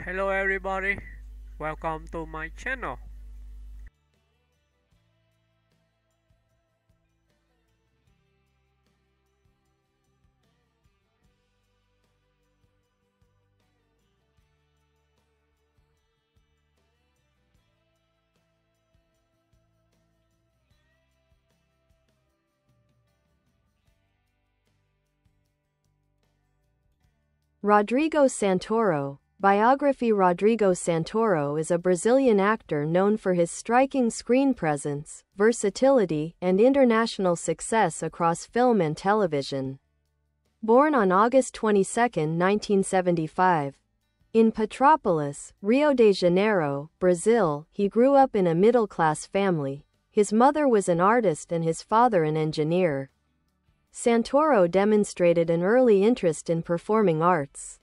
Hello everybody, welcome to my channel. Rodrigo Santoro. Biography. Rodrigo Santoro is a Brazilian actor known for his striking screen presence, versatility, and international success across film and television. Born on August 22, 1975. In Petrópolis, Rio de Janeiro, Brazil, he grew up in a middle-class family. His mother was an artist and his father an engineer. Santoro demonstrated an early interest in performing arts,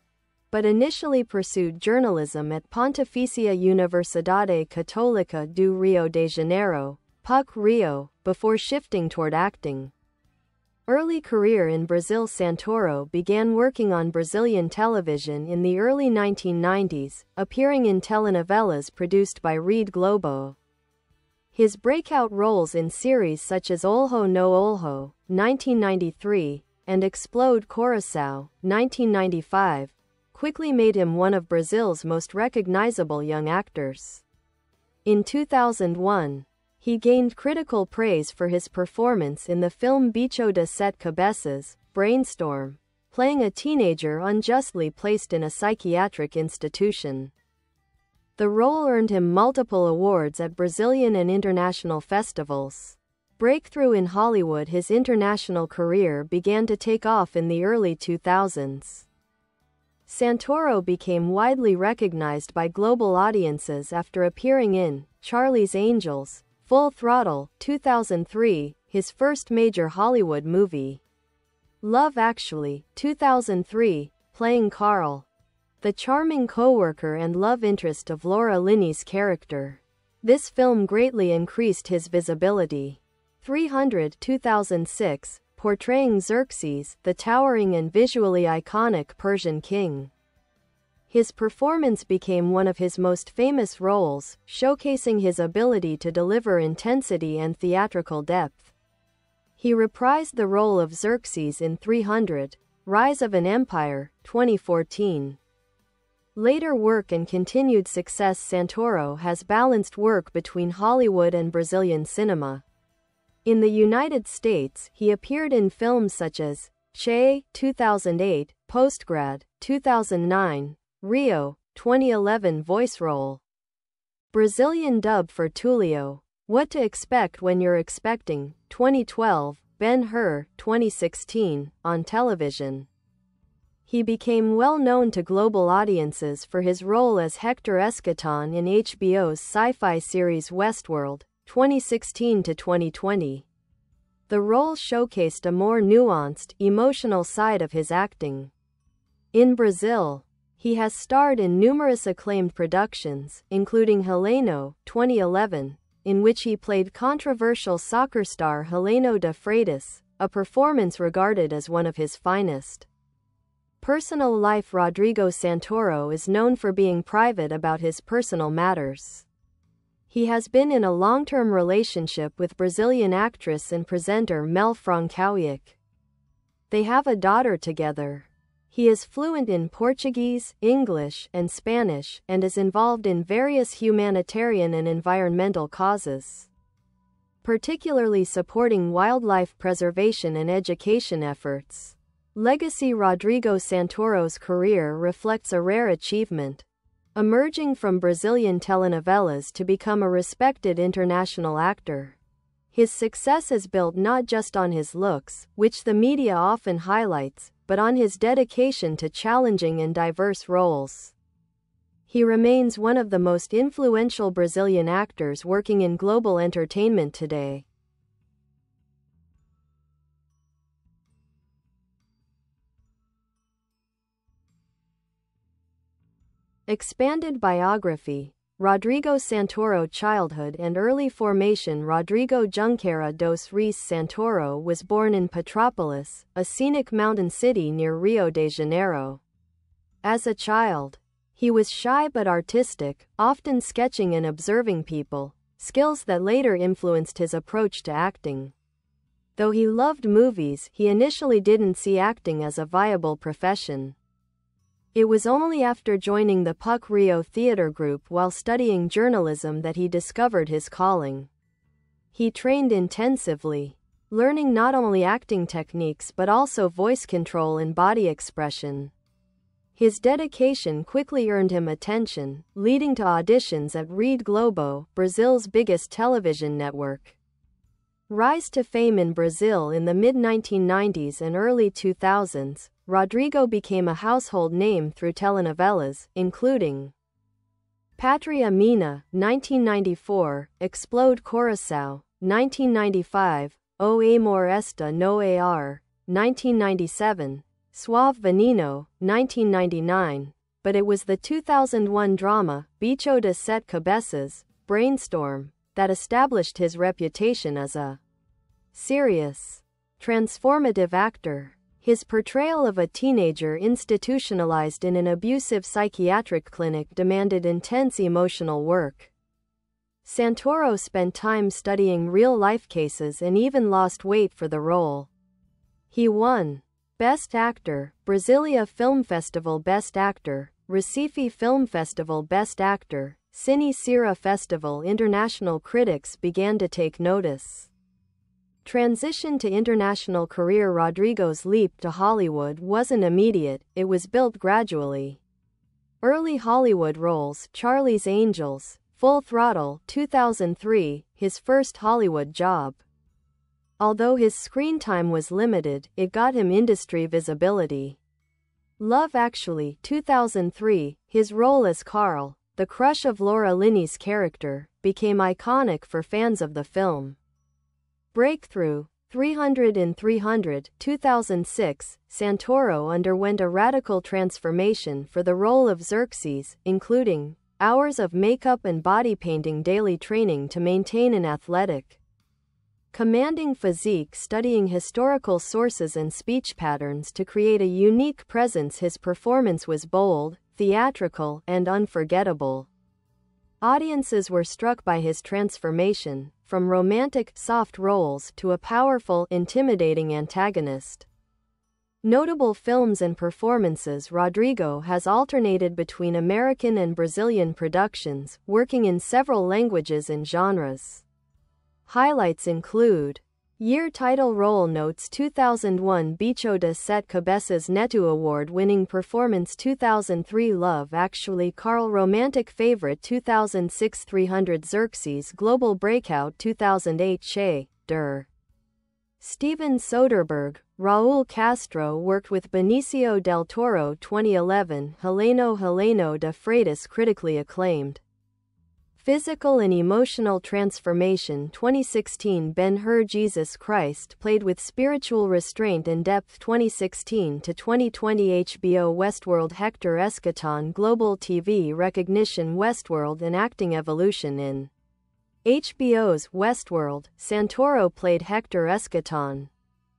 but initially pursued journalism at Pontifícia Universidade Católica do Rio de Janeiro, PUC-Rio, before shifting toward acting. Early career in Brazil. Santoro began working on Brazilian television in the early 1990s, appearing in telenovelas produced by Rede Globo. His breakout roles in series such as Olho no Olho, 1993, and Explode Coração, 1995, quickly made him one of Brazil's most recognizable young actors. In 2001, he gained critical praise for his performance in the film Bicho de Sete Cabeças, Brainstorm, playing a teenager unjustly placed in a psychiatric institution. The role earned him multiple awards at Brazilian and international festivals. Breakthrough in Hollywood. His international career began to take off in the early 2000s. Santoro became widely recognized by global audiences after appearing in Charlie's Angels, Full Throttle, 2003, his first major Hollywood movie. Love Actually, 2003, playing Carl, the charming co-worker and love interest of Laura Linney's character. This film greatly increased his visibility. 300, 2006, portraying Xerxes, the towering and visually iconic Persian king. His performance became one of his most famous roles, showcasing his ability to deliver intensity and theatrical depth. He reprised the role of Xerxes in 300, Rise of an Empire, 2014. Later work and continued success. Santoro has balanced work between Hollywood and Brazilian cinema. In the United States, he appeared in films such as Che, 2008, Postgrad, 2009, Rio, 2011 voice role. Brazilian dub for Tulio, What to Expect When You're Expecting, 2012, Ben-Hur, 2016, on television. He became well known to global audiences for his role as Hector Escaton in HBO's sci-fi series Westworld, 2016 to 2020. The role showcased a more nuanced, emotional side of his acting. In Brazil, he has starred in numerous acclaimed productions, including Heleno, 2011, in which he played controversial soccer star Heleno de Freitas, a performance regarded as one of his finest. Personal life. Rodrigo Santoro is known for being private about his personal matters. He has been in a long-term relationship with Brazilian actress and presenter Mel Francowiak. They have a daughter together. He is fluent in Portuguese, English, and Spanish, and is involved in various humanitarian and environmental causes, particularly supporting wildlife preservation and education efforts. Legacy. Rodrigo Santoro's career reflects a rare achievement, emerging from Brazilian telenovelas to become a respected international actor. His success is built not just on his looks, which the media often highlights, but on his dedication to challenging and diverse roles. He remains one of the most influential Brazilian actors working in global entertainment today. Expanded biography. Rodrigo Santoro. Childhood and early formation. Rodrigo Junqueira dos Reis Santoro was born in Petrópolis, a scenic mountain city near Rio de Janeiro. As a child, He was shy but artistic, often sketching and observing people, skills that later influenced his approach to acting. Though he loved movies, he initially didn't see acting as a viable profession. It was only after joining the PUC-Rio theater group while studying journalism that he discovered his calling. He trained intensively, learning not only acting techniques but also voice control and body expression. His dedication quickly earned him attention, leading to auditions at Rede Globo, Brazil's biggest television network. Rise to fame in Brazil in the mid-1990s and early 2000s, Rodrigo became a household name through telenovelas, including Pátria Minha, 1994, Explode Coração, 1995, O Amor Está no Ar, 1997, Suave Veneno, 1999, but it was the 2001 drama, Bicho de Sete Cabeças, Brainstorm, that established his reputation as a serious, transformative actor. His portrayal of a teenager institutionalized in an abusive psychiatric clinic demanded intense emotional work. Santoro spent time studying real-life cases and even lost weight for the role. He won Best Actor, Brasilia Film Festival Best Actor, Recife Film Festival Best Actor, Cine Sira Festival. International critics began to take notice. Transition to international career. Rodrigo's leap to Hollywood wasn't immediate, it was built gradually. Early Hollywood roles: Charlie's Angels, Full Throttle, 2003, his first Hollywood job. Although his screen time was limited, it got him industry visibility. Love Actually, 2003, his role as Carl, the crush of Laura Linney's character, became iconic for fans of the film. Breakthrough, 300 and 300, 2006, Santoro underwent a radical transformation for the role of Xerxes, including hours of makeup and body painting, daily training to maintain an athletic, commanding physique, studying historical sources and speech patterns to create a unique presence. His performance was bold, theatrical, and unforgettable. Audiences were struck by his transformation, from romantic, soft roles to a powerful, intimidating antagonist. Notable films and performances: Rodrigo has alternated between American and Brazilian productions, working in several languages and genres. Highlights include Year title role. Notes: 2001 Bicho de Sete Cabeças Neto Award-winning performance. 2003 Love Actually Carl romantic favorite. 2006 300 Xerxes Global Breakout. 2008 Che, Der. Steven Soderbergh, Raul Castro worked with Benicio del Toro. 2011 Heleno de Freitas critically acclaimed. Physical and emotional transformation. 2016 Ben-Hur Jesus Christ played with spiritual restraint and depth. 2016 to 2020 HBO Westworld Hector Escaton Global TV recognition. Westworld and acting evolution. In HBO's Westworld, Santoro played Hector Escaton,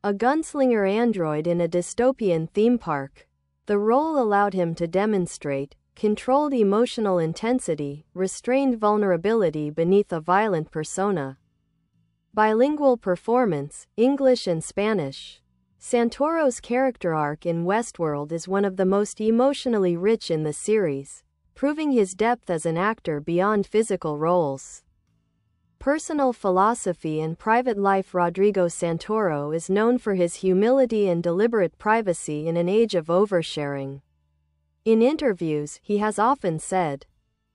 a gunslinger android in a dystopian theme park. The role allowed him to demonstrate controlled emotional intensity, restrained vulnerability beneath a violent persona. Bilingual performance, English and Spanish. Santoro's character arc in Westworld is one of the most emotionally rich in the series, proving his depth as an actor beyond physical roles. Personal philosophy and private life. Rodrigo Santoro is known for his humility and deliberate privacy in an age of oversharing. In interviews, he has often said,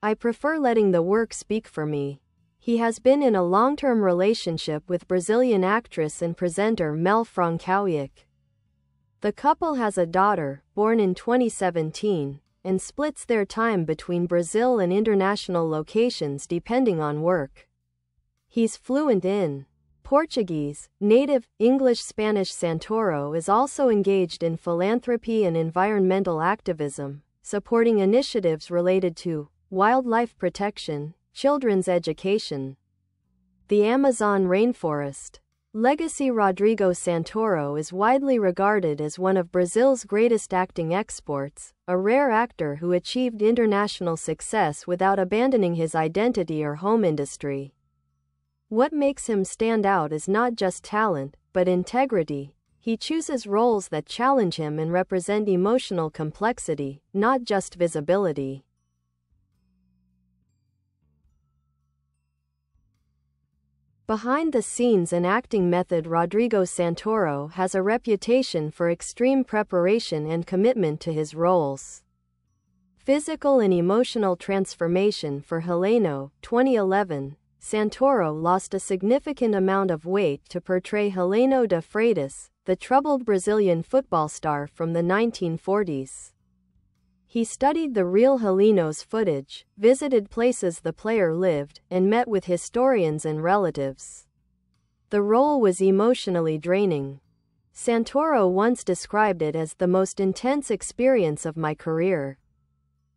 "I prefer letting the work speak for me." He has been in a long-term relationship with Brazilian actress and presenter Mel Francowiak. The couple has a daughter, born in 2017, and splits their time between Brazil and international locations depending on work. He's fluent in Portuguese, native, English, Spanish. Santoro is also engaged in philanthropy and environmental activism, supporting initiatives related to wildlife protection, children's education, the Amazon rainforest, Legacy. Rodrigo Santoro is widely regarded as one of Brazil's greatest acting exports, a rare actor who achieved international success without abandoning his identity or home industry. What makes him stand out is not just talent, but integrity. He chooses roles that challenge him and represent emotional complexity, not just visibility. Behind the scenes and acting method. Rodrigo Santoro has a reputation for extreme preparation and commitment to his roles. Physical and emotional transformation. For Heleno, 2011, Santoro lost a significant amount of weight to portray Heleno de Freitas, the troubled Brazilian football star from the 1940s. He studied the real Heleno's footage, visited places the player lived, and met with historians and relatives. The role was emotionally draining. Santoro once described it as the most intense experience of my career.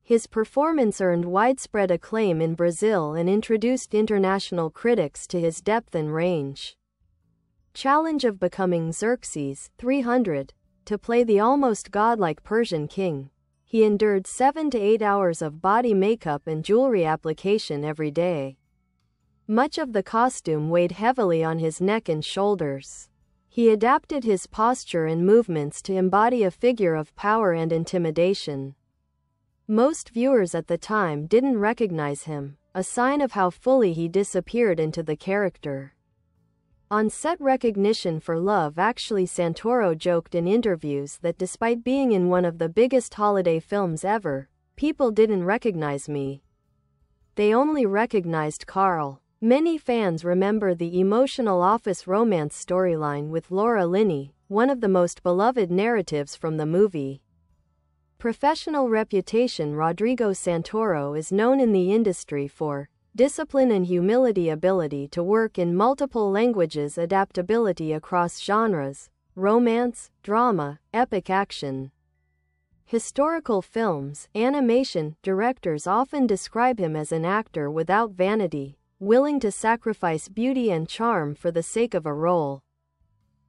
His performance earned widespread acclaim in Brazil and introduced international critics to his depth and range. Challenge of becoming Xerxes, 300, to play the almost godlike Persian king. He endured 7 to 8 hours of body makeup and jewelry application every day. Much of the costume weighed heavily on his neck and shoulders. He adapted his posture and movements to embody a figure of power and intimidation. Most viewers at the time didn't recognize him, a sign of how fully he disappeared into the character. On set. Recognition for Love. Actually, Santoro joked in interviews that despite being in one of the biggest holiday films ever, people didn't recognize me. They only recognized Carl. Many fans remember the emotional office romance storyline with Laura Linney, one of the most beloved narratives from the movie. Professional reputation. Rodrigo Santoro is known in the industry for discipline and humility, ability to work in multiple languages, adaptability across genres, romance, drama, epic action. Historical films, animation. Directors often describe him as an actor without vanity, willing to sacrifice beauty and charm for the sake of a role.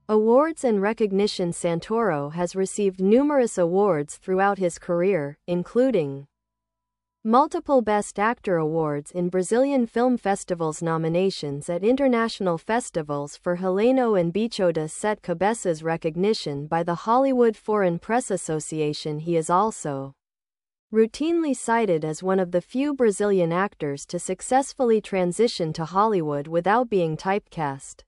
Awards and recognition. Santoro has received numerous awards throughout his career, including multiple Best Actor awards in Brazilian film festivals, nominations at international festivals for Heleno and Bicho de Sete Cabeças, recognition by the Hollywood Foreign Press Association. He is also routinely cited as one of the few Brazilian actors to successfully transition to Hollywood without being typecast.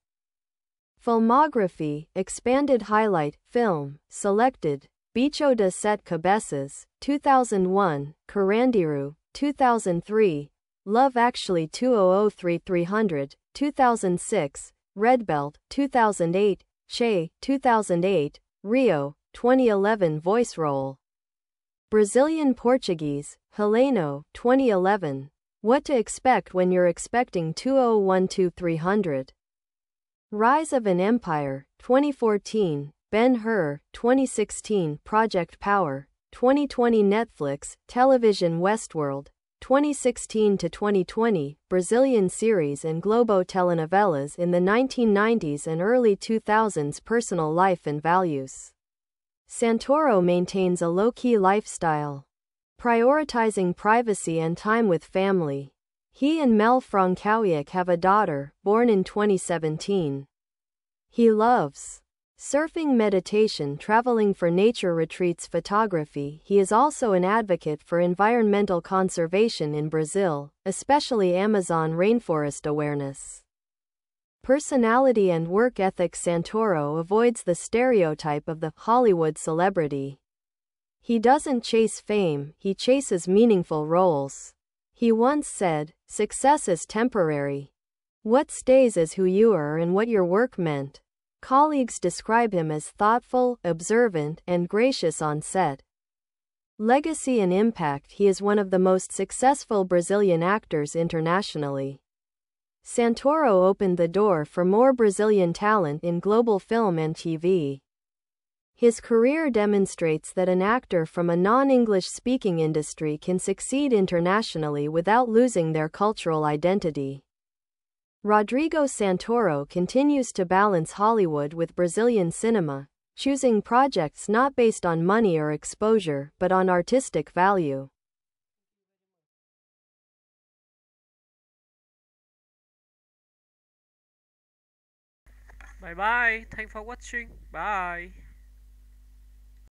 Filmography. Expanded highlight film selected: Bicho de Sete Cabeças, 2001, Carandiru, 2003, Love Actually 2003-300, 2006, Red Belt, 2008, Che, 2008, Rio, 2011. Voice role: Brazilian Portuguese, Heleno, 2011. What to expect when you're expecting 2012-300. Rise of an Empire, 2014, Ben-Hur, 2016, Project Power, 2020, Netflix, Television Westworld, 2016-2020, Brazilian series and Globo telenovelas in the 1990s and early 2000s. Personal life and values. Santoro maintains a low-key lifestyle, prioritizing privacy and time with family. He and Mel Frankowiak have a daughter, born in 2017. He loves surfing, meditation, traveling for nature retreats, photography. He is also an advocate for environmental conservation in Brazil, especially Amazon rainforest awareness. Personality and work ethic. Santoro avoids the stereotype of the Hollywood celebrity. He doesn't chase fame, he chases meaningful roles. He once said, "Success is temporary. What stays is who you are and what your work meant." Colleagues describe him as thoughtful, observant, and gracious on set. Legacy and impact. He is one of the most successful Brazilian actors internationally. Santoro opened the door for more Brazilian talent in global film and TV. His career demonstrates that an actor from a non-English speaking industry can succeed internationally without losing their cultural identity. Rodrigo Santoro continues to balance Hollywood with Brazilian cinema, choosing projects not based on money or exposure but on artistic value. Bye bye. Thanks for watching. Bye.